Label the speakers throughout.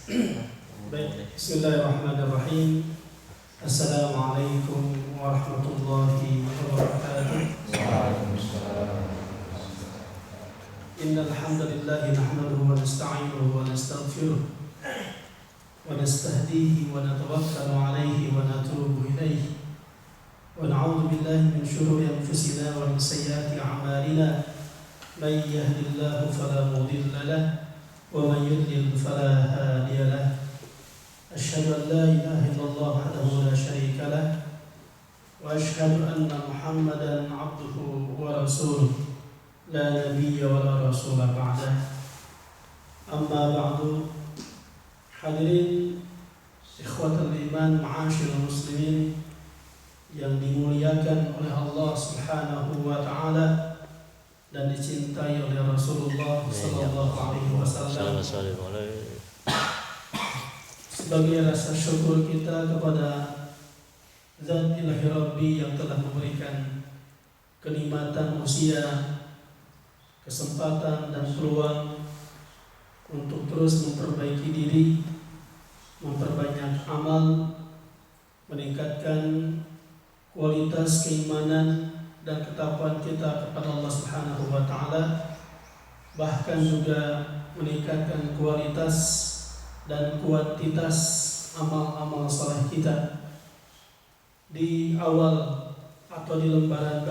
Speaker 1: Baik, bismillahirrahmanirrahim. Assalamualaikum warahmatullahi wabarakatuh. Innal hamdalillah nahmaduhu wa nasta'inuhu wa nastaghfiruh wa nastahdihi wa natawakkalu alayhi wa natubu ilayhi wa na'udzu billahi min shururi anfusina wa min sayyiati a'malina. Man yahdihillahu fala mudilla lahu wa man yudlil fala hadiya lahu. Asyhadu an la ilaha illallah wahdahu la syarika lahu wa asyhadu anna Muhammadan 'abduhu wa rasuluh la nabiyya wa la rasula ba'dah. Amma ba'du. Hadirin ikhwatul iman, ma'asyiral muslimin yang dimuliakan oleh Allah Subhanahu wa taala dan dicintai oleh Rasulullah sallallahu alaihi wasallam. Sebagai rasa syukur kita kepada Zat Ilahi Rabbi yang telah memberikan kenikmatan usia, kesempatan dan peluang untuk terus memperbaiki diri, memperbanyak amal, meningkatkan kualitas keimanan dan ketakwaan kita kepada Allah Subhanahu wa taala, bahkan juga meningkatkan kualitas dan kuantitas amal-amal saleh kita di awal atau di lembaran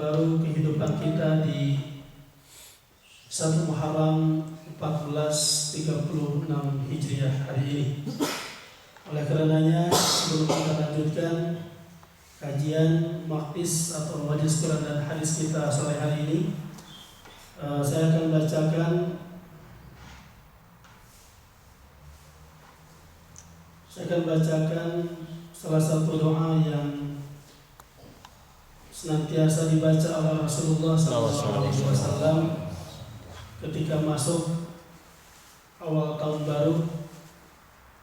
Speaker 1: baru kehidupan kita di 1 Muharram 1436 Hijriah hari ini. Oleh karenanya, sebelum kita lanjutkan kajian maktis atau majelis Quran dan hadis kita sore hari ini, saya akan bacakan salah satu doa yang senantiasa dibaca oleh Rasulullah SAW ketika masuk awal tahun baru,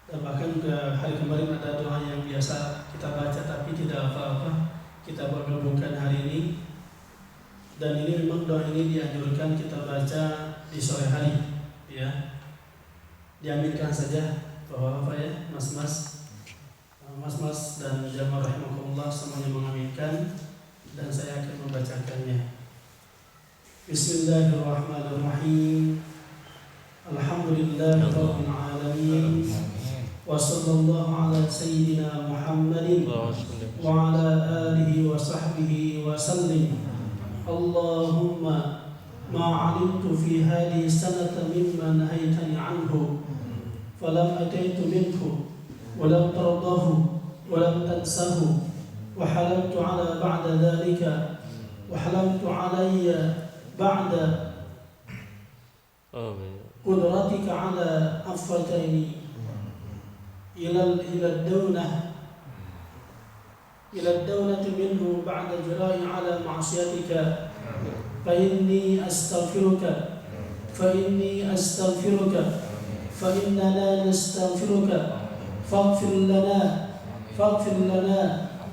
Speaker 1: dan bahkan ke hari kemarin ada doa yang biasa kita baca tapi tidak apa-apa kita bergabungkan hari ini. Dan ini memang doa ini dianjurkan kita baca di sore hari, ya. Diaminkan saja bahwa apa ya, mas-mas dan jamaah rahimakumullah semuanya mengaminkan, dan saya akan membacakannya. Bismillahirrahmanirrahim. Alhamdulillahirabbil alamin. Wa sallallahu ala sayyidina Muhammadin wa ala alihi wa sahbihi wa sallim. Allahumma ma 'alimtu fi hadhihi sanata mimma nahaytani 'anhu falam ataitu minhu wa lam tardahu wa lam tansahu wa halamtu ala ba'da dhalika wa halamtu alayya ba'da qudratika ala afwataini ila ad-dawnati minhu ba'da jira'i ala ma'siyatika fa inni astaghfiruka fa innana nastaghfiruka faghfir lana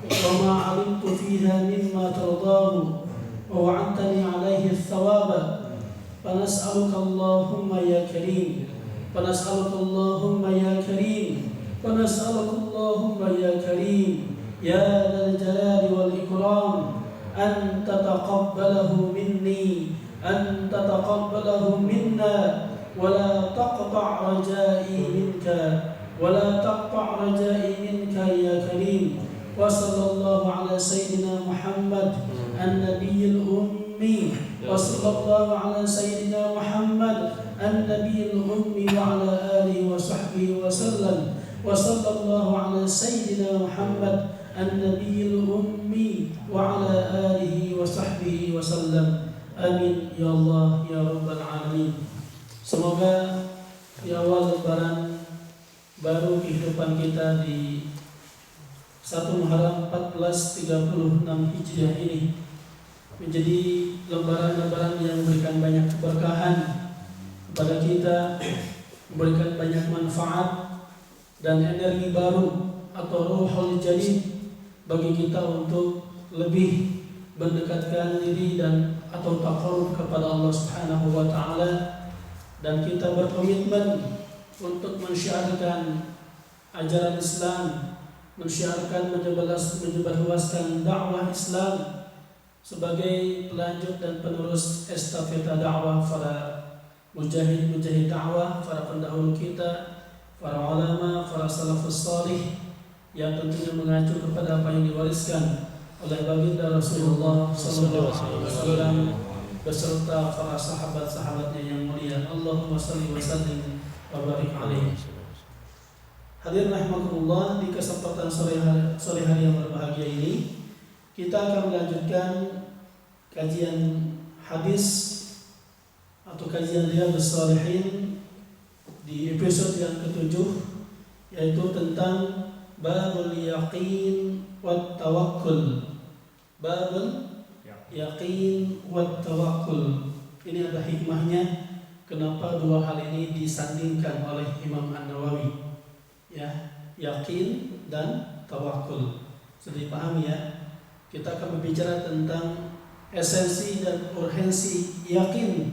Speaker 1: wa ma 'alimtu fiha mimma tardahu wa wa'adtani 'alayhi ath-thawaba فنسألك اللهم يا كريم يا ذا الجلال والإكرام أن تتقبله منا ولا تقطع رجائي منك يا كريم. وصلى الله على سيدنا محمد النبي الأمي وعلى آله وصحبه وسلم. وصلى الله على سيدنا محمد النبي الأمي وعلى آله وصحبه وسلم. Amin ya Allah ya Rabbal Alamin. Semoga di awal lebaran baru kehidupan kita di 1 Muharram 1436 Hijriah ini menjadi lembaran-lembaran yang memberikan banyak keberkahan kepada kita, memberikan banyak manfaat dan energi baru atau ruhul jadid bagi kita untuk lebih mendekatkan diri dan atau taqarrub kepada Allah Subhanahu wa taala dan kita berkomitmen untuk mensyiarkan ajaran Islam, mensyiarkan menyebarluaskan dakwah Islam sebagai pelanjut dan penerus estafeta dakwah para mujahid dakwah, para pendahulu kita, para ulama, para salafus salih yang tentunya mengacu kepada apa yang diwariskan oleh baginda Rasulullah SAW beserta para sahabat-sahabatnya yang mulia. Allahumma salli wa sallim wa barik alaihi. Hadirin rahimakumullah, di kesempatan sore hari yang berbahagia ini kita akan melanjutkan kajian hadis atau kajian Riyadhus Shalihin di episode yang ke-7, yaitu tentang Babul Yaqin wat Tawakkul. Babul Yaqin wat Tawakkul. Ini ada hikmahnya kenapa dua hal ini disandingkan oleh Imam An-Nawawi. Ya, yakin dan tawakul. Sudah dipahami ya? Kita akan berbicara tentang esensi dan urgensi yakin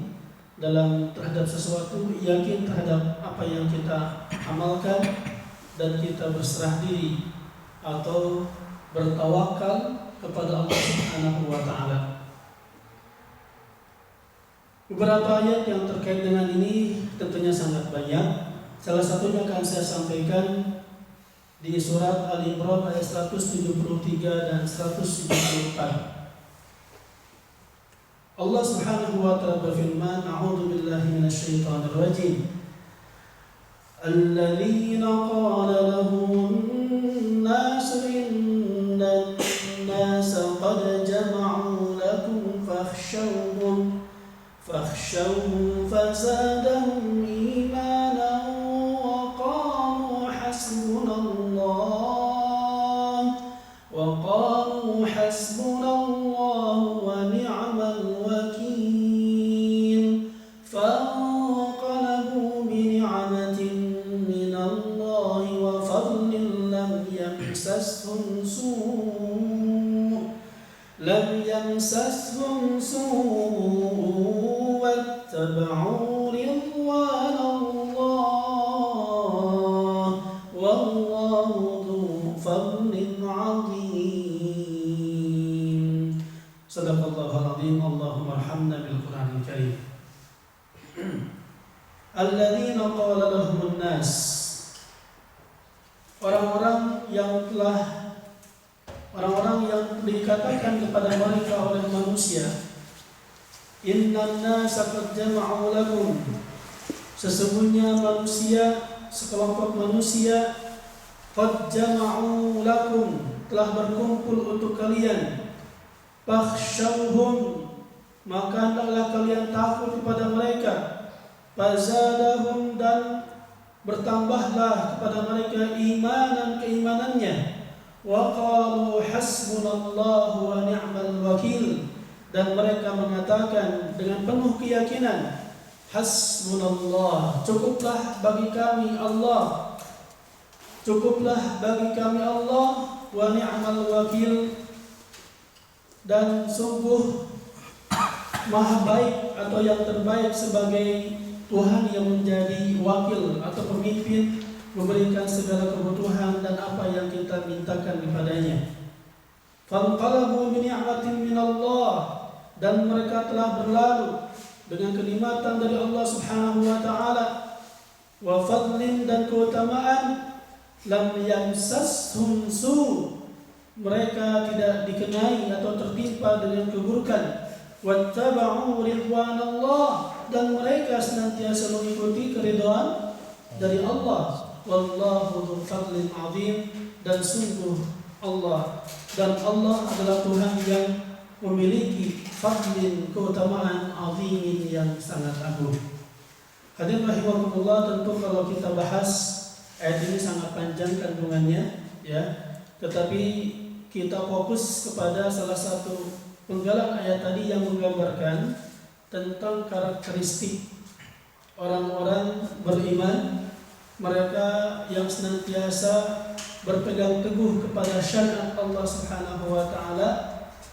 Speaker 1: dalam terhadap sesuatu, yakin terhadap apa yang kita amalkan, dan kita berserah diri atau bertawakal kepada Allah Subhanahu wa taala. Beberapa ayat yang terkait dengan ini tentunya sangat banyak. Salah satunya akan saya sampaikan di surat Al-Imran ayat 173 dan 174. Allah Subhanahu wa taala berfirman, "A'udzu billahi minasyaitonir rajim. Alladzina qala lahumun nasu innan nasa qad jama'u lakum fakhshawhum fazadahum imanan wa qalu hasbunallahu wa ni'mal wakeel. Fanqalabu bi ni'matin minallahi wa fadlin lam yamsashum su' wattaba'u ridwanallah wallahu dzu fadlin 'adzim. Shadaqallahul 'adzim. Allahumma arhamna bil Qur'anil Karim. Alladzina qala lahumun nas, orang-orang yang dikatakan kepada mereka oleh manusia, innan nasa qad jama'u lakum, sesungguhnya manusia, sekelompok manusia, qad jama'u lakum, telah berkumpul untuk kalian. Fakhshawhum, maka hendaklah kalian takut kepada mereka. Fazadahum, dan bertambahlah kepada mereka keimanannya. Wa qalu hasbunallahu wa ni'mal wakil, dan mereka mengatakan dengan penuh keyakinan, hasbunallah, cukuplah bagi kami Allah, wa ni'mal wakil, dan sungguh maha baik atau yang terbaik sebagai Tuhan yang menjadi wakil atau pemimpin, memberikan segala kebutuhan dan apa yang kita mintakan kepadanya. Fanqalabu bi ni'matin minallah, dan mereka telah berlalu dengan kenikmatan dari Allah Subhanahu wa taala, wa fadlin, dan keutamaan, lam yamsashum su', mereka tidak dikenai atau tertimpa dengan keburukan, wattaba'u ridwanallah, dan mereka senantiasa mengikuti keridhaan dari Allah. Wallahu dzul fadlin 'adzim, dan sungguh Allah adalah Tuhan yang memiliki fadlin, keutamaan, 'azimin, yang sangat agung. Hadirin rahimakumullah, tentu kalau kita bahas ayat ini sangat panjang kandungannya, ya. Tetapi kita fokus kepada salah satu penggalan ayat tadi yang menggambarkan tentang karakteristik orang-orang beriman, mereka yang senantiasa berpegang teguh kepada syariat Allah Subhanahu wa taala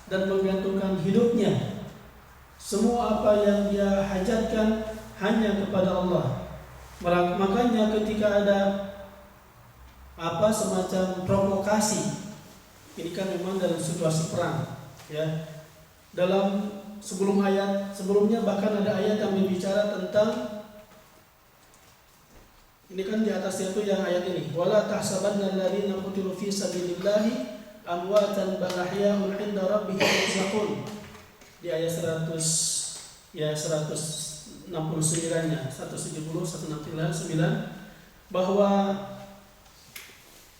Speaker 1: dan menggantungkan hidupnya, semua apa yang dia hajatkan hanya kepada Allah. Makanya ketika ada semacam provokasi, ini kan memang dalam situasi perang, ya. Dalam sebelumnya bahkan ada ayat yang berbicara tentang ini kan di atasnya itu yang ayat ini. Wala tahsabanna alladziina qutilu fi sabilillahi amwatan bal ahyaa'un 'inda rabbihim yurzaqun. Di ayat 169-nya, 170, 169 bahwa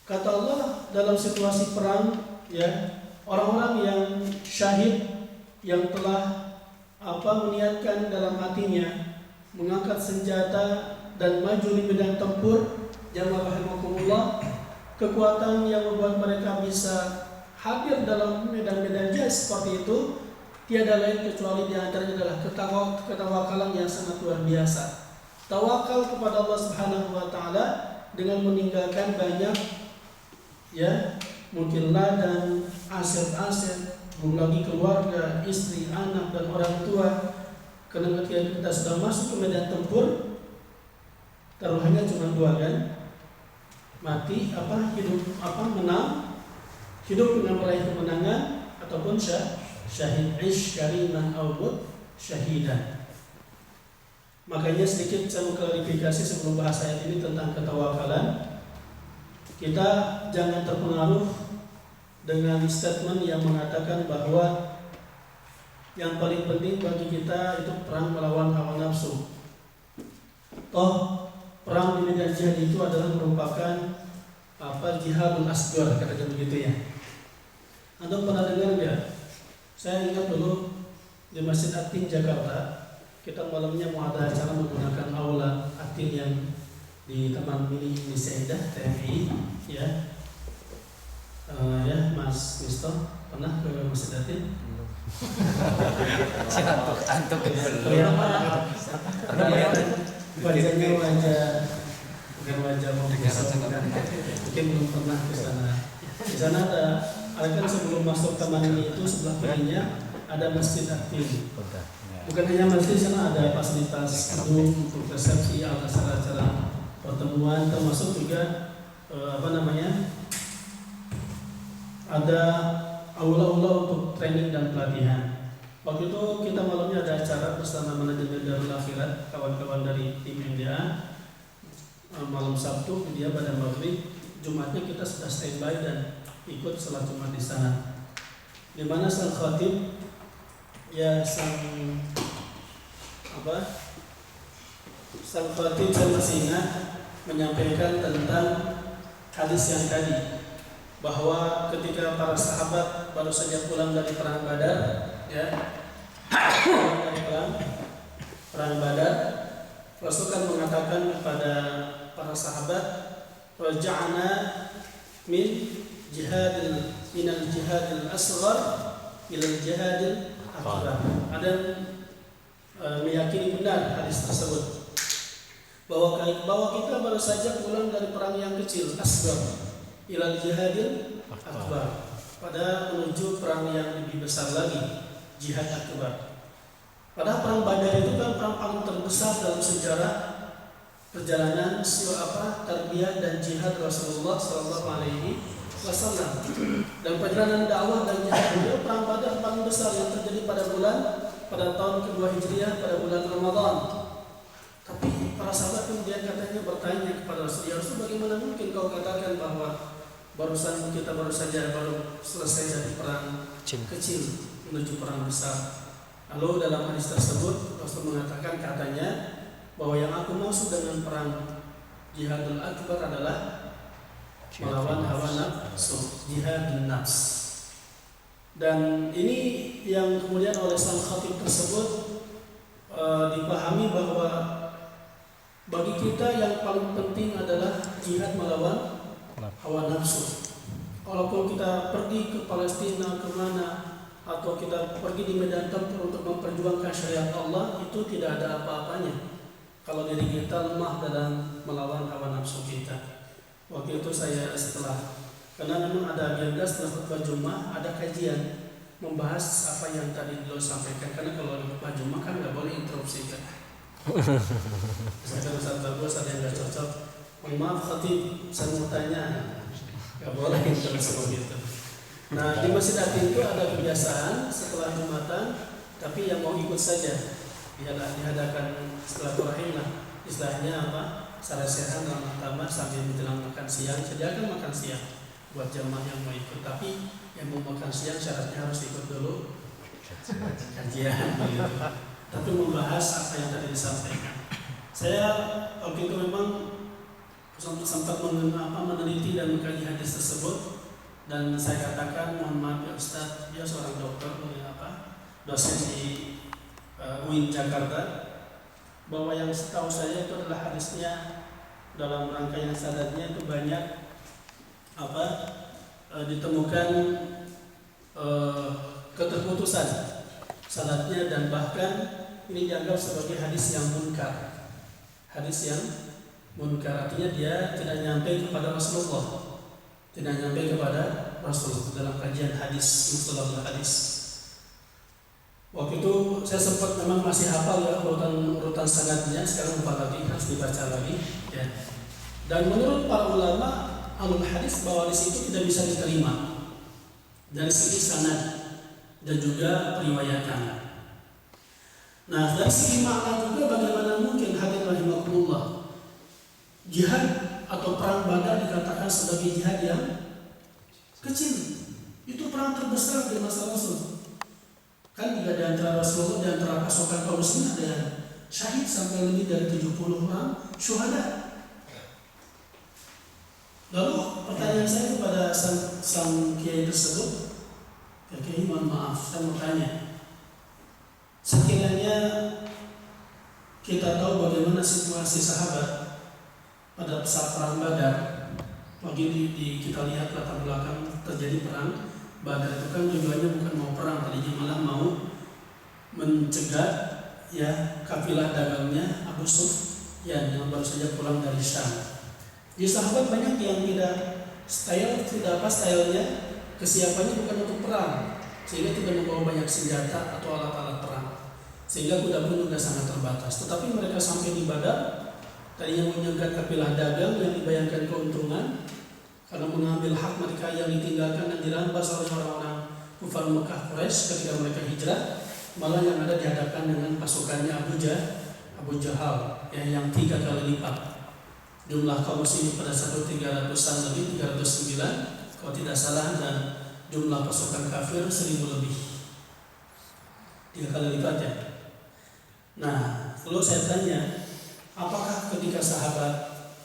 Speaker 1: kata Allah dalam situasi perang, ya, orang-orang yang syahid yang telah meniatkan dalam hatinya mengangkat senjata dan maju di medan tempur, jamaah rahimakumullah, kekuatan yang membuat mereka bisa hadir dalam medan-medan jihad seperti itu tiada lain kecuali di antaranya adalah ketawakalan yang sangat luar biasa. Tawakal kepada Allah Subhanahu wa taala dengan meninggalkan banyak, ya, mungkin ladang, aset-aset, belum lagi keluarga, istri, anak dan orang tua. Karena ketika kita sudah masuk ke medan tempur, taruhannya cuma dua kan? Mati hidup menang, hidup dengan meraih kemenangan ataupun syahid, ish kariman aw mut syahidan. Makanya sedikit saya mengklarifikasi sebelum bahas ayat ini tentang ketawakalan. Kita jangan terpengaruh dengan statement yang mengatakan bahwa yang paling penting bagi kita itu perang melawan hawa nafsu. Toh perang di medan jihad itu adalah merupakan jihadul asghar, katanya begitu ya. Anda pernah dengar nggak? Saya ingat dulu di Masjid Atin Jakarta, kita malamnya mau ada acara menggunakan aula Atin yang di Taman Mini Nisaidah TMI, ya. Ya, Mas Misto pernah ke Masjid Atin?
Speaker 2: Antuk
Speaker 1: wajahnya bukan wajah mau mungkin belum pernah ke sana. Di sana ada kan sebelum masuk taman ini itu sebelah kirinya ada Masjid Atin. Bukan hanya masjid, di sana ada fasilitas gedung untuk resepsi, acara-acara pertemuan, termasuk juga ada aula-aula untuk training dan pelatihan. Waktu itu kita malamnya ada acara bersama manajemen Darul Akhirat, kawan-kawan dari tim MDA. Malam Sabtu dia pada maghrib, Jumatnya kita sudah standby dan ikut salat Jumat di sana. Di mana sang khatib, ya sang khatib saya masih ingat menyampaikan tentang hadis yang tadi, bahwa ketika para sahabat baru saja pulang dari perang Badar, ya, dari perang Badar, Rasul kan mengatakan kepada para sahabat, raja'na min minal jihadil asghar ilal jihadil akbar. Ada meyakini benar hadis tersebut, bahwa kita baru saja pulang dari perang yang kecil asghar ilal jihadil akbar, pada menuju perang yang lebih besar lagi, jihad akbar. Padahal perang Badar itu kan perang paling terbesar dalam sejarah perjalanan tarbiyah dan jihad Rasulullah Sallallahu Alaihi Wasallam. Dan perjalanan dakwah dan jihad itu perang Badar paling besar yang terjadi pada tahun kedua Hijriah, pada bulan Ramadan. Tapi para sahabat kemudian katanya bertanya kepada Rasul, ya Rasul, bagaimana mungkin kau katakan bahwa kita baru saja selesai dari perang kecil menuju perang besar. Lalu dalam hadis tersebut Rasul mengatakan, katanya, bahwa yang aku maksud dengan perang jihadul akbar adalah melawan hawa nafsu, jihadun nafs. Dan ini yang kemudian oleh sang khatib tersebut dipahami bahwa bagi kita yang paling penting adalah jihad melawan hawa nafsu. Walaupun kita pergi ke Palestina kemana, atau kita pergi di medan tempur untuk memperjuangkan syariat Allah, itu tidak ada apa-apanya kalau diri kita lemah dalam melawan hawa nafsu kita. Waktu itu saya karena memang ada agenda setelah khutbah Jumat, ada kajian membahas apa yang tadi beliau sampaikan. Karena kalau khutbah Jumat kan nggak boleh interupsi kan. Misalkan Ustaz bagus ada yang nggak cocok, mohon maaf khatib, saya mau tanya, nggak boleh terus begitu. Nah di Masjid Atin itu ada kebiasaan setelah Jumatan, tapi yang mau ikut saja diadakan silaturahim lah, istilahnya apa? Sarasehan dalam pertama sambil menjelang makan siang, sediakan makan siang buat jamaah yang mau ikut. Tapi yang mau makan siang syaratnya harus ikut dulu kajian begitu. Tapi membahas apa yang tadi disampaikan. Saya waktu itu memang sempat meneliti dan mengkaji hadis tersebut, dan saya katakan mohon maaf ya Ustaz, dia seorang dokter dosen di UIN Jakarta, bahwa yang setahu saya itu adalah hadisnya dalam rangkaian sanadnya itu banyak ditemukan keterputusan sanadnya, dan bahkan ini dianggap sebagai hadis yang munkar. Hadis yang munkar artinya dia tidak nyampe kepada Rasulullah, tidak nyampe kepada Rasul dalam kajian hadis, mustalahul hadis. Waktu itu saya sempat memang masih hafal ya urutan sanadnya, sekarang lupa lagi, harus dibaca lagi ya. Dan menurut para ulama alul hadis bahwa hadis itu tidak bisa diterima dari segi sanad dan juga periwayatan. Nah dari segi makna juga bagaimana mungkin hadirin rahimakumullah jihad atau perang Badar dikatakan sebagai jihad yang kecil? Itu perang terbesar di masa Rasul. Kan juga di antara Rasulullah, di antara pasukan kaum muslimin ada yang syahid sampai lebih dari 70 orang syuhada. Lalu pertanyaan saya kepada sang kiai tersebut, ya kiai mohon maaf, saya mau tanya, sekiranya kita tahu bagaimana situasi sahabat pada saat perang Badar, bagi kita lihat latar belakang terjadi perang Badar itu kan tujuannya bukan mau perang, tadinya malah mau mencegah ya kafilah dagangnya Abu Sufyan yang baru saja pulang dari Syam. Di sahabat banyak yang tidak stylenya, kesiapannya bukan untuk perang, sehingga tidak membawa banyak senjata atau alat-alat perang, sehingga kuda pun juga sangat terbatas. Tetapi mereka sampai di Badar, tadinya menyegat kafilah dagang yang dibayangkan keuntungan karena mengambil hak mereka yang ditinggalkan dan dirampas oleh orang-orang kufar Mekah Quraisy ketika mereka hijrah, malah yang ada dihadapkan dengan pasukannya Abu Jahal yang 3 kali lipat jumlah kaum muslimin pada satu 300-an lebih, 309 kalau tidak salah, dan jumlah pasukan kafir 1000 lebih, 3 kali lipat ya. Nah, lalu saya tanya, apakah ketika sahabat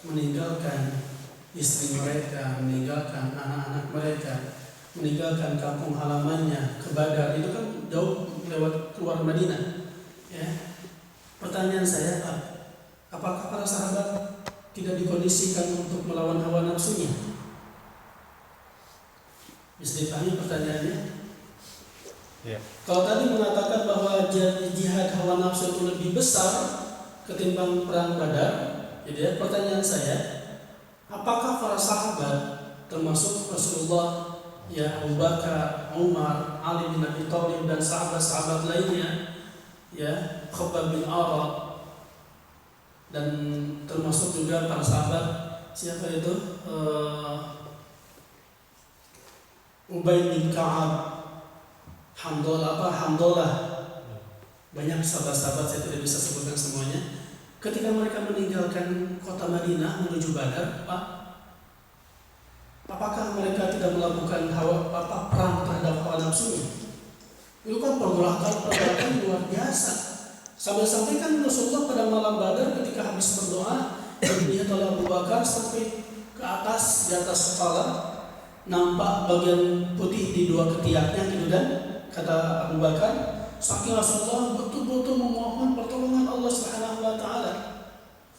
Speaker 1: meninggalkan istri mereka, meninggalkan anak-anak mereka, meninggalkan kampung halamannya ke Badar, itu kan jauh lewat keluar Madinah ya. Pertanyaan saya, apakah para sahabat tidak dikondisikan untuk melawan hawa nafsunya? Bisa dipahami pertanyaannya? Ya. Kalau tadi mengatakan bahwa jihad hawa nafsu itu lebih besar ketimbang perang Badar, jadi pertanyaan saya, apakah para sahabat termasuk Rasulullah, ya Abu Bakar, Umar, Ali bin Abi Thalib dan sahabat-sahabat lainnya, ya Khabbab bin Arad, dan termasuk juga para sahabat siapa itu Ubay bin Ka'ab, Hamdalah, banyak sahabat-sahabat saya tidak bisa sebutkan semuanya. Ketika mereka meninggalkan kota Madinah menuju Badar, apakah mereka tidak melakukan perang terhadap hawa nafsunya? Itu kan pergerakan luar biasa. Sampai-sampai kan Rasulullah pada malam Badar ketika habis berdoa, dilihat oleh Abu Bakar sampai ke atas, di atas kepala, nampak bagian putih di 2 ketiaknya gitu, dan kata Abu Bakar, saking Rasulullah betul-betul memohon pertolongan Allah Subhanahu wa taala.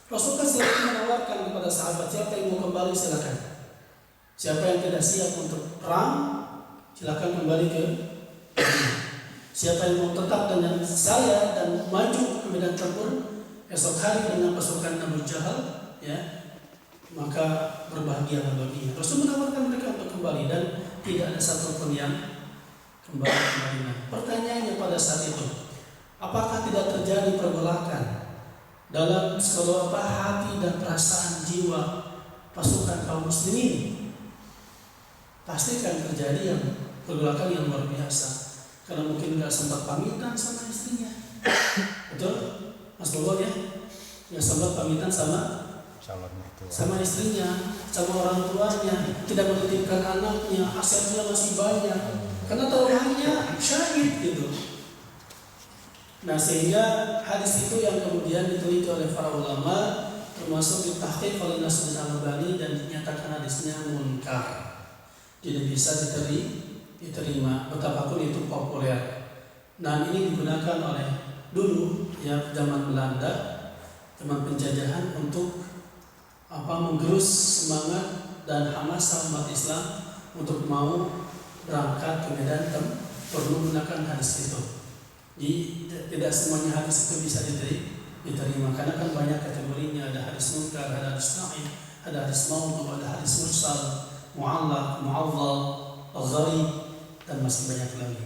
Speaker 1: Rasulullah selalu menawarkan kepada sahabat, siapa yang mau kembali silakan. Siapa yang tidak siap untuk perang, silakan kembali ke siapa yang mau tetap dengan saya dan maju ke medan tempur esok hari dengan pasukan Abu Jahal, ya, maka berbahagialah baginya. Rasul menawarkan mereka untuk kembali, dan tidak ada satupun yang kembali ke Madinah. Pertanyaannya pada saat itu, apakah tidak terjadi pergolakan dalam seluruh hati dan perasaan jiwa pasukan kaum muslimin, pasti akan terjadi yang pergolakan yang luar biasa. Karena mungkin nggak sempat pamitan sama istrinya, betul, Mas Bobo ya, nggak sempat pamitan sama istrinya, sama orang tuanya, tidak menitipkan anaknya, asetnya masih banyak, karena taruhannya syahid gitu. Nah sehingga hadis itu yang kemudian diteliti oleh para ulama, termasuk ditahqiq oleh Nasruddin Al-Albani, dan dinyatakan hadisnya munkar, tidak bisa diterima betapapun itu populer. Nah ini digunakan oleh dulu ya zaman Belanda, zaman penjajahan, untuk menggerus semangat dan hamasah umat Islam untuk mau berangkat ke medan perlu menggunakan hadis itu. Jadi tidak semuanya hadis itu bisa diterima, karena kan banyak kategorinya, ada hadis munkar, ada hadis sahih, ada hadis maudhu, ada hadis mursal, mu'allaq, mu'awwal, al-gharib, dan masih banyak lagi.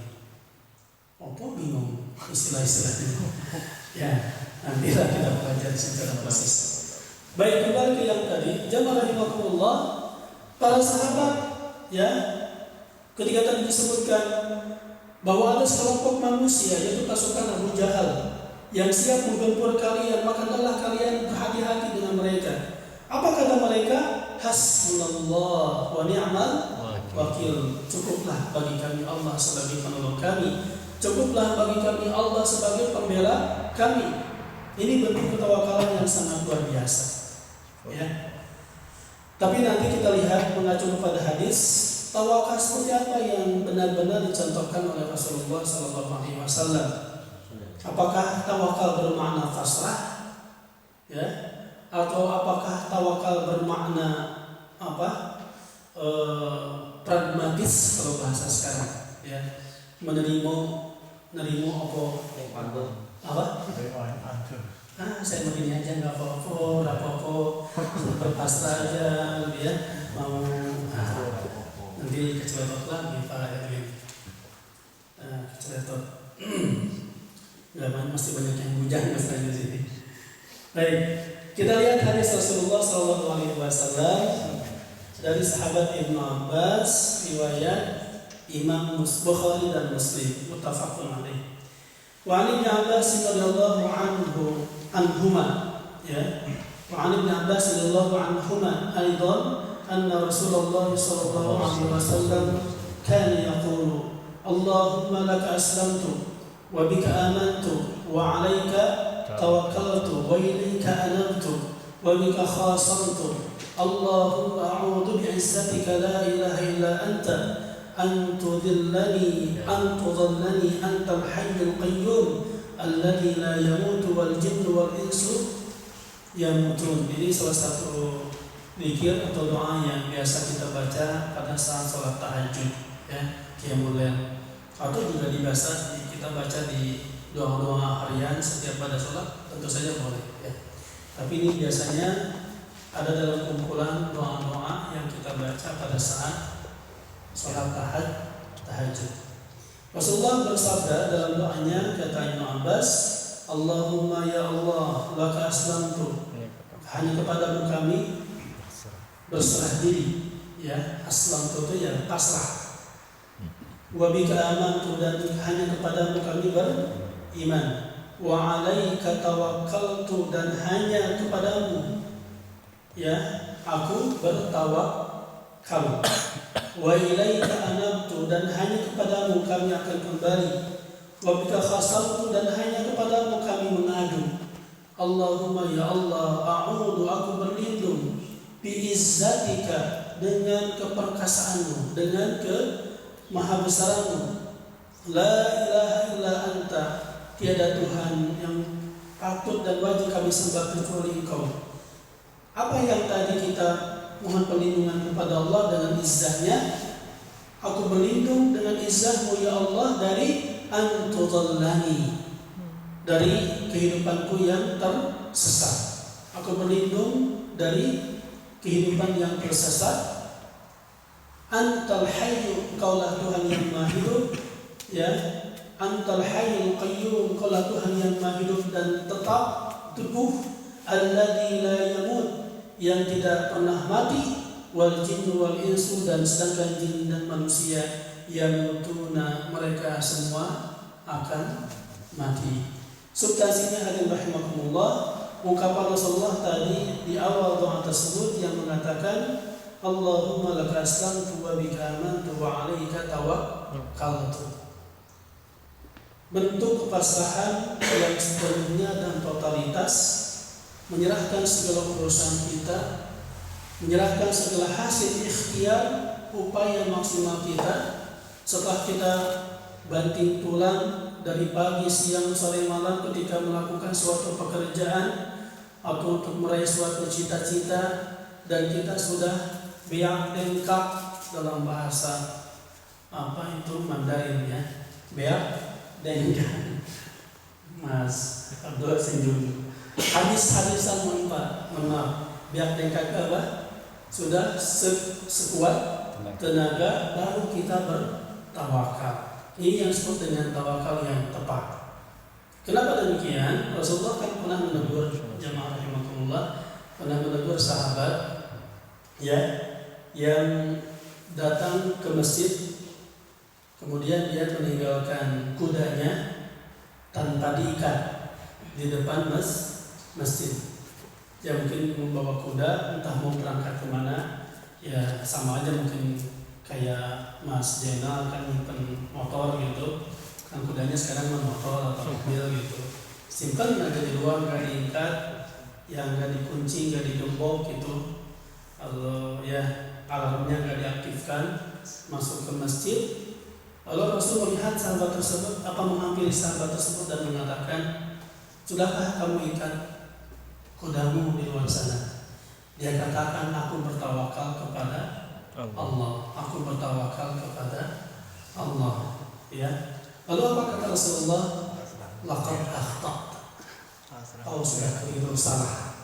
Speaker 1: Bingung istilah-istilahnya. Ya, nantilah kita belajar secara persis. Baik, kembali ke yang tadi, jamaah rahimakumullah, para sahabat ya, ketika tadi disebutkan bahwa ada sekelompok manusia, yaitu pasukan Abu Jahal, yang siap menggempur kalian, maka hendaklah kalian berhati-hati dengan mereka. Apa kata mereka? Hasbunallah wa ni'mal wakil. Cukuplah bagi kami Allah sebagai penolong kami, cukuplah bagi kami Allah sebagai pembela kami. Ini bentuk ketawakalan yang sangat luar biasa ya. Tapi nanti kita lihat mengacu kepada hadis, tawakal seperti apa yang benar-benar dicontohkan oleh Rasulullah SAW. Apakah tawakal bermakna pasrah ya, atau apakah tawakal bermakna pragmatis kalau bahasa sekarang ya, menerima saya begini aja, nggak apa-apa, berpasrah aja gitu ya, mau nanti keceletot lagi Pak Edwin, keceletot nggak, masih banyak yang bujang di sini. Baik, kita lihat hadis Rasulullah SAW dari sahabat Ibnu Abbas, riwayat Imam Bukhari dan Muslim, muttafaqun alaih. Wa 'an Ibnu Abbas radhiyallahu anhuma ya, wa 'an Ibnu Abbas radhiyallahu anhuma aidan anna Rasulullah sallallahu alaihi wasallam kana yaqulu Allahumma laka aslamtu wa bika amantu wa 'alaika tawakkaltu wa ilayka anabtu wa bika khasamtu Allahumma a'udzu bi'izzatika la ilaha illa anta an tudillani antal hayyul qayyum alladzi la yamutu wal jinnu wal insu yamutun. Ini salah satu zikir atau doa yang biasa kita baca pada saat sholat tahajud ya, qiyamul lail, atau juga biasa kita baca di doa-doa harian setiap pada sholat, tentu saja boleh ya. Tapi ini biasanya ada dalam kumpulan doa-doa yang kita baca pada saat sholat tahajud. Rasulullah bersabda dalam doanya, kata Ibnu Abbas, Allahumma ya Allah, laka aslamtu, hanya kepadamu kami berserah diri ya, aslamtu itu ya pasrah. Wa bika amantu, dan hanya kepadamu kami beriman. Wa 'alaika tawakkaltu, dan hanya kepadamu ya aku bertawakal. Wa ilaika anabtu, dan hanya kepadamu kami akan kembali. Wa bika khasamtu, dan hanya kepadamu kami mengadu. Allahumma ya Allah, a'udzu, aku berlindung, biizzatika, dengan keperkasaanmu, dengan kemahabesaranmu. La ilaha illa anta, tiada Tuhan yang patut dan wajib kami sembah kecuali Engkau. Apa yang tadi kita mohon perlindungan kepada Allah dengan izzahnya, aku berlindung dengan izzahmu ya Allah dari antudallani, dari kehidupanku yang tersesat. Aku berlindung dari kehidupan yang tersesat. Antal hayyu, Engkaulah Tuhan yang maha hidup ya. Antal hayyul qayyum, Engkaulah Tuhan yang maha hidup dan tetap tubuh alladzi la yamut, yang tidak pernah mati, wal jinnu wal insu, dan sedangkan jin dan manusia yamutuna, mereka semua akan mati. Substansinya hadirin rahimakumullah, ungkapan Rasulullah tadi di awal doa tersebut yang mengatakan Allahumma laka aslamtu wa bika amantu wa 'alaika tawakkaltu. Bentuk kepasrahan yang sepenuhnya dan totalitas, menyerahkan segala urusan kita, menyerahkan segala hasil ikhtiar, upaya maksimal kita. Setelah kita banting tulang dari pagi, siang, sore, malam ketika melakukan suatu pekerjaan atau untuk meraih suatu cita-cita, dan kita sudah beak dengkak dalam bahasa apa itu Mandarin ya, beak dengkak, Mas Abdul senyum, habis-habisan maaf, beak dengkak apa? Sudah sekuat tenaga baru kita bertawakal. Ini yang disebut dengan tawakal yang tepat. Kenapa demikian? Rasulullah kan pernah menegur jamaah rahimakumullah, pernah menegur sahabat ya yang datang ke masjid, kemudian dia meninggalkan kudanya tanpa diikat di depan masjid. Ya mungkin membawa kuda, entah mau berangkat kemana, ya sama aja mungkin kayak Mas Jenal kan nyimpen motor gitu, kan kudanya sekarang motor atau mobil gitu, simpan aja di luar, nggak diikat, yang nggak dikunci, nggak digembok gitu. Kalau ya alarmnya nggak diaktifkan, masuk ke masjid. Lalu Rasul melihat sahabat tersebut, menghampiri sahabat tersebut dan mengatakan, sudahkah kamu ikat kudamu di luar sana? Dia katakan, aku bertawakal kepada Allah. Aku bertawakal kepada Allah. Ya. Lalu apa kata Rasulullah? Laqad akhta'ta. Kau sudah keliru, salah.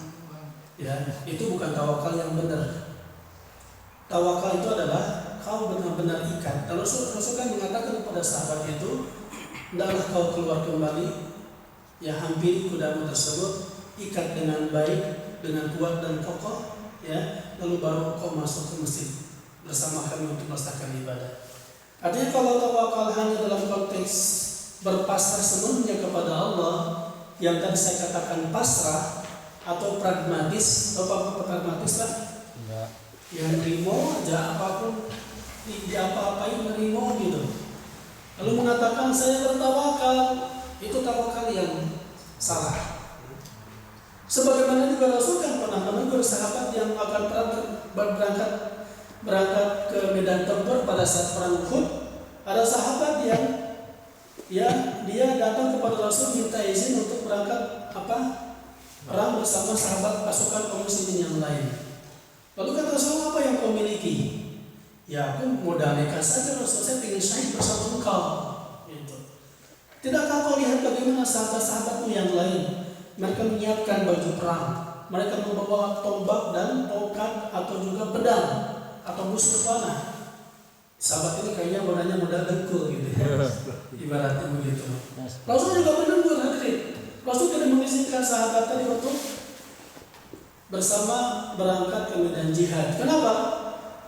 Speaker 1: Ya, itu bukan tawakal yang benar. Tawakal itu adalah kau benar-benar ikat. Kalau Rasul kan mengatakan kepada sahabat itu, hendaklah kau keluar kembali, ya hampiri kudamu tersebut, ikat dengan baik, dengan kuat dan kokoh, ya, lalu baru kau masuk ke masjid bersama kami untuk melaksanakan ibadah. Artinya kalau tawakal hanya dalam konteks berpasrah sepenuhnya kepada Allah, yang tadi saya katakan pasrah atau pragmatis, apa pragmatis lah? Enggak. Yang nerimo aja apapun, di apa-apain nerimo gitu. Lalu mengatakan saya bertawakal, itu tawakal yang salah. Sebagaimana juga Rasul kan pernah menegur sahabat yang akan berangkat ke medan tempur pada saat perang Uhud. Ada sahabat yang dia datang kepada Rasul minta izin untuk berangkat perang bersama sahabat pasukan kaum muslimin yang lain. Lalu kata Rasul, apa yang kau miliki? Ya aku modal nekat saja Rasul, saya ingin syahid bersama engkau. Gitu. Tidakkah kau lihat bagaimana sahabat-sahabatmu yang lain? Mereka menyiapkan baju perang, mereka membawa tombak dan tongkat atau juga pedang atau busur panah. Sahabat ini kayaknya modalnya modal dengkul gitu ya, ibaratnya begitu. Rasul juga menegur hadirin. Rasul tidak mengizinkan sahabat tadi untuk bersama berangkat ke medan jihad. Kenapa?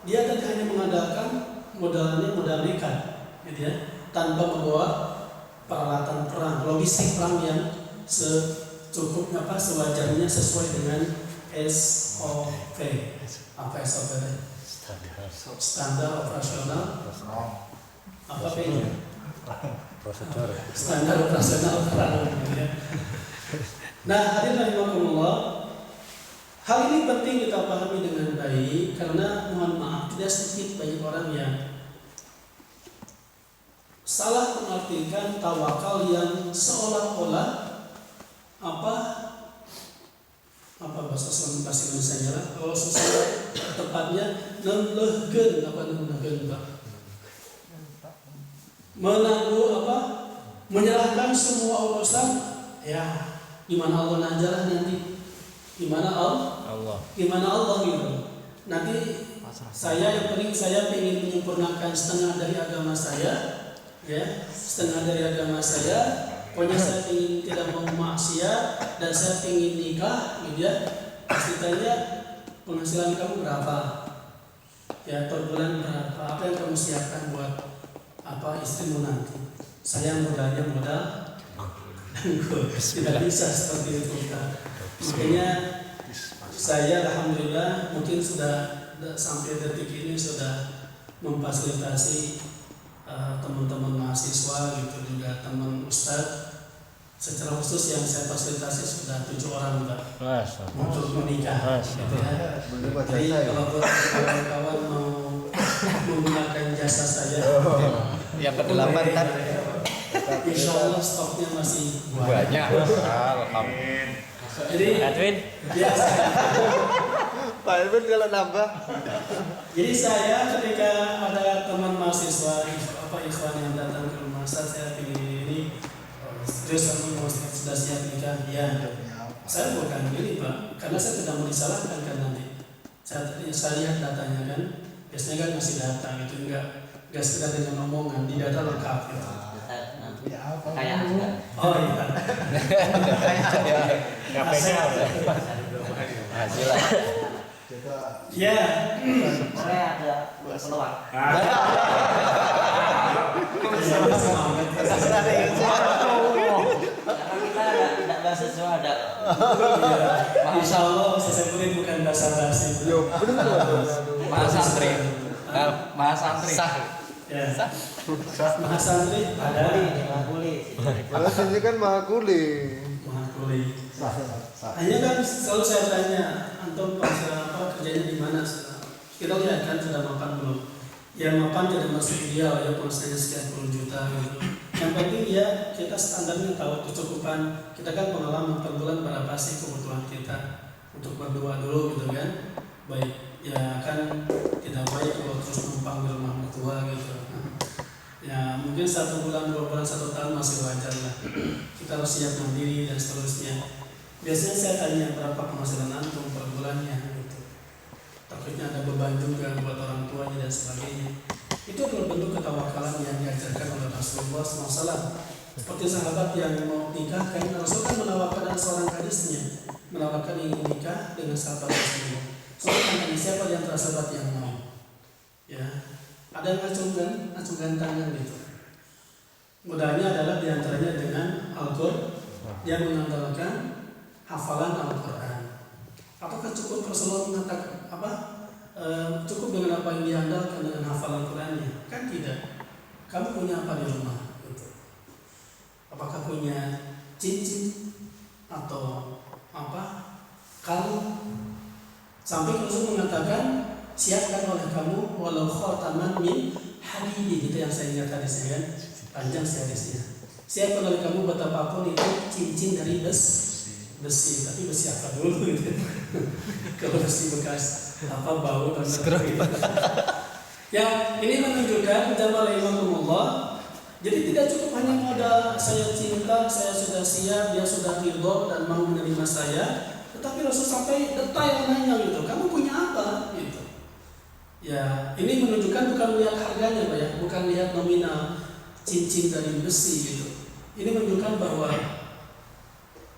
Speaker 1: Dia tadi hanya mengandalkan modal nekat, gitu ya, tanpa membawa peralatan perang, logistik perang yang secukupnya sewajarnya sesuai dengan SOP. Apa SOP? Standar operasional. Apa P-nya? Prosedur. Standar operasional perang. Nah, hadirin rahimakumullah, hal ini penting kita pahami dengan baik karena mohon maaf tidak sedikit banyak orang yang salah mengartikan tawakal yang seolah-olah bahasa Indonesia lah. Kalau sesuai tepatnya nenglehkeun menangguh menyerahkan semua urusan ya di mana Allah najarah nanti, di mana Allah gitu. Nanti saya ingin menyempurnakan setengah dari agama saya, ya setengah dari agama saya, Pokoknya saya ingin tidak mau maksiat dan saya ingin nikah, gitu ya. Pasti tanya penghasilan kamu berapa? Ya per bulan berapa? Apa yang kamu siapkan buat istrimu nanti? Saya modalnya modal dangkul. Tidak bisa seperti itu Kak. Makanya saya alhamdulillah mungkin sudah sampai detik ini sudah memfasilitasi teman-teman mahasiswa gitu juga teman ustadz. Secara khusus yang saya fasilitasi sudah 7 orang Mbak untuk menikah gitu ya. Jadi kalau kawan-kawan mau menggunakan jasa saya
Speaker 2: yang ke-8 kan
Speaker 1: insya Allah stoknya masih
Speaker 2: banyak.
Speaker 3: Amin.
Speaker 1: Jadi
Speaker 2: Edwin
Speaker 3: Pak Edwin kalau nambah.
Speaker 1: Jadi saya ketika ada teman mahasiswa ikhwan yang datang ke rumah saya ingin ini serius kamu mau sudah siap nikah? Ya. Saya bukan ini Pak, karena saya tidak mau disalahkan kan nanti. Saya lihat datanya kan, biasanya kan masih data gitu, enggak sekedar dengan omongan, di data lengkap gitu.
Speaker 4: Kayak kan?
Speaker 1: Oh iya.
Speaker 2: KPK hasilnya.
Speaker 1: Ya.
Speaker 4: Saya ada peluang. Karena kita tidak bahasa ada.
Speaker 1: Insya Allah saya beri bukan bahasa basi.
Speaker 2: Mahasantri. Mahasantri.
Speaker 1: Ya. Mahasantri ada.
Speaker 3: Kalau sini kan Mahakuli.
Speaker 1: Hanya kan selalu saya tanya, antum pas kerjanya di mana? Kita lihat kan sudah mapan belum? Yang mapan tidak masuk ideal ya penghasilannya sekian puluh juta gitu. Yang penting ya kita standarnya tahu kecukupan. Kita kan pengalaman per bulan berapa sih kebutuhan kita untuk berdua dulu gitu kan? Baik ya kan tidak baik kalau terus numpang di rumah mertua gitu. Ya mungkin 1 bulan, 2 bulan, 1 tahun masih wajar lah. Kita harus siap mandiri dan seterusnya. Biasanya saya tanya berapa penghasilan antum per bulannya gitu. Takutnya ada beban juga buat orang tuanya dan sebagainya. Itu adalah bentuk ketawakalan yang diajarkan oleh Rasulullah SAW. Seperti sahabat yang mau nikah, kan Rasul kan menawarkan seorang gadisnya, menawarkan ingin nikah dengan sahabat Rasulullah. Soalnya siapa yang antara sahabat yang mau? Ya, ada yang acungkan tangan gitu. Mudahnya adalah diantaranya dengan Al-Qur'an yang mengandalkan hafalan Al-Quran. Apakah cukup Rasulullah mengatakan cukup dengan apa yang diandalkan dengan hafalan Al-Qurannya? Kan tidak. Kamu punya apa di rumah? Gitu. Apakah punya cincin atau kalung? Sampai Rasul mengatakan siapkan oleh kamu walau khataman min hadid, itu yang saya ingat hadisnya kan, panjang sih hadisnya. Siapkan oleh kamu betapapun itu cincin dari besi, tapi besi apa dulu gitu. Kalau besi bekas bau dan ya ini menunjukkan jamaah imanullah. Jadi tidak cukup hanya modal saya cinta, saya sudah siap, dia sudah ridho dan mau menerima saya, tetapi Rasul sampai detail nanya gitu, kamu punya apa gitu. Ya ini menunjukkan bukan lihat harganya Pak ya, bukan lihat nominal cincin dari besi gitu. Ini menunjukkan bahwa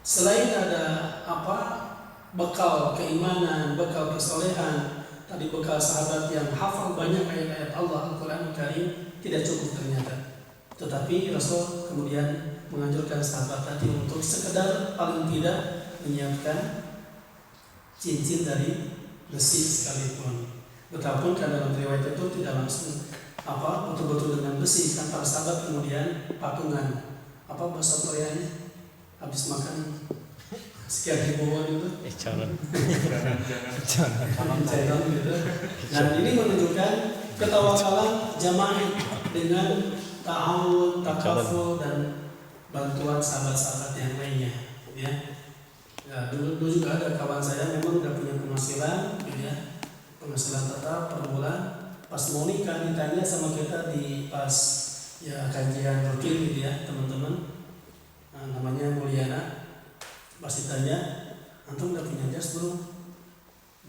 Speaker 1: selain ada bekal keimanan, bekal kesolehan, tadi bekal sahabat yang hafal banyak ayat-ayat Allah Al-Quran Karim, tidak cukup ternyata. Tetapi Rasul kemudian menganjurkan sahabat tadi untuk sekedar paling tidak menyiapkan cincin dari besi sekalipun. Betapun kan dalam riwayat itu tidak langsung betul-betul dengan besi, kan para sahabat kemudian patungan bahasa Koreanya habis makan sekian ribu won itu
Speaker 2: Jangan
Speaker 1: gitu. Dan ini menunjukkan ketawakalan jamaah dengan ta'awun, takaful dan bantuan sahabat-sahabat yang lainnya ya. Ya dulu juga ada kawan saya memang udah punya penghasilan gitu ya, penghasilan tetap per bulan. Pas mau nikah ditanya sama kita di pas ya kajian rutin gitu ya teman-teman, namanya Mulyana. Pas ditanya, antum udah punya jas belum?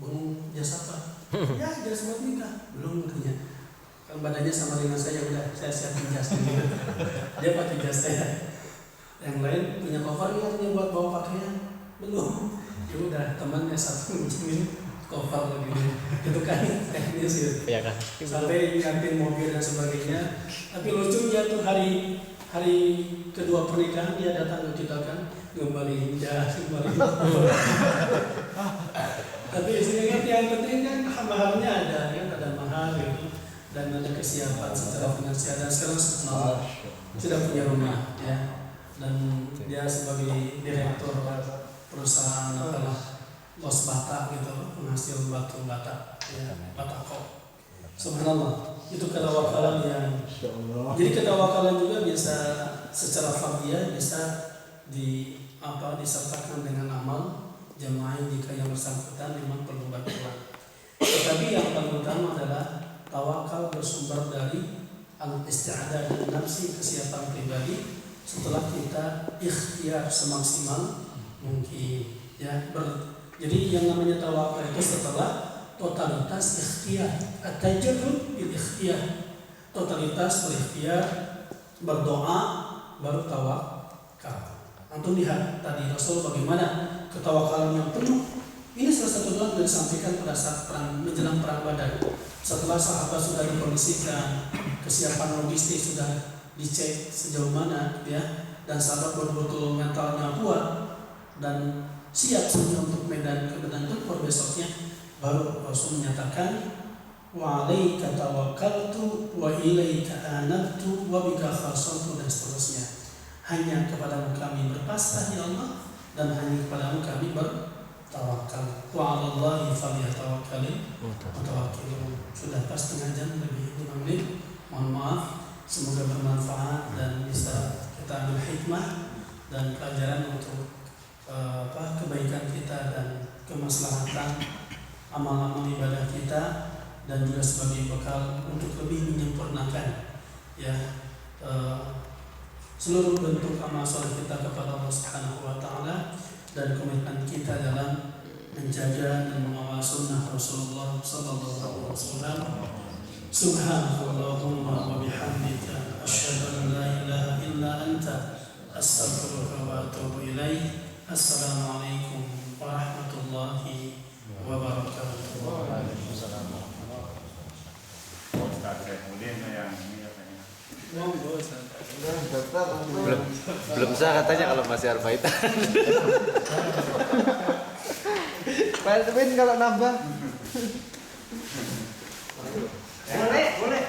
Speaker 1: Belum. Jas apa? Ya jas buat nikah. Belum katanya. Kalau badannya sama dengan saya, udah saya siapin jas. Dia pakai jas saya. Yang lain punya cover nggak, punya buat bawa pakaian? Belum. Ya udah, temannya satu minjemin cover begini. Itu kan teknis gitu.
Speaker 2: Ya kan.
Speaker 1: Sampai ngantin mobil dan sebagainya. Tapi lucunya tuh hari kedua pernikahan dia datang ke kita kan, ngembaliin jas, ngembaliin cover. Tapi sebenarnya yang penting kan maharnya ada kan, ada mahar gitu, dan ada kesiapan secara finansial. Dan sekarang sudah punya rumah ya, dan dia sebagai direktur perusahaan Los Bata gitu, penghasil batu bata ya, Batako. Subhanallah, itu ketawakalan yang jadi ketawakalan juga bisa secara fardiyah bisa disertakan dengan amal jamaah jika yang bersangkutan memang perlu bantuan. Tetapi yang paling utama adalah tawakal bersumber dari al-isti'adah dan nafsi, kesiapan pribadi setelah kita ikhtiar semaksimal mungkin ya. Jadi yang namanya tawakal itu setelah totalitas ikhtiar, at-tajarrud bil ikhtiar, totalitas berikhtiar, berdoa baru tawakal. Antum lihat tadi Rasul bagaimana ketawakalan yang penuh. Ini salah satu doa yang disampaikan pada saat menjelang perang Badar. Setelah sahabat sudah dikondisikan, kesiapan logistik sudah dicek sejauh mana ya, dan sahabat betul-betul mentalnya kuat dan siap saja untuk medan tempur besoknya, baru Rasul menyatakan wa 'alaika tawakkaltu wa ilaika anabtu wa bika khasamtu, dan seterusnya. Hanya kepadamu kami berpasrah ya Allah, dan hanya kepadamu kami bertawakal. Wa 'alallahi falyatawakkalul mutawakkilun. Sudah pas setengah jam lebih 5 menit. Mohon maaf, semoga bermanfaat dan bisa kita ambil hikmah dan pelajaran untuk kebaikan kita dan kemaslahatan amal-amal ibadah kita, dan juga sebagai bekal untuk lebih menyempurnakan ya seluruh bentuk amal soleh kita kepada Allah Subhanahu wa taala, dan komitmen kita dalam menjaga dan mengawal sunnah Rasulullah sallallahu alaihi wasallam. Subhanallahumma wa bihamdika asyhadu an la ilaha illa anta astaghfiruka wa atubu ilaik. Assalamualaikum warahmatullahi wabarakatuh.
Speaker 5: Waalaikumsalam. Ustaz Saifuddin yang ini katanya.
Speaker 3: Belum sah katanya kalau masih arbaitan. Pak Edwin kalau nambah.
Speaker 4: Boleh.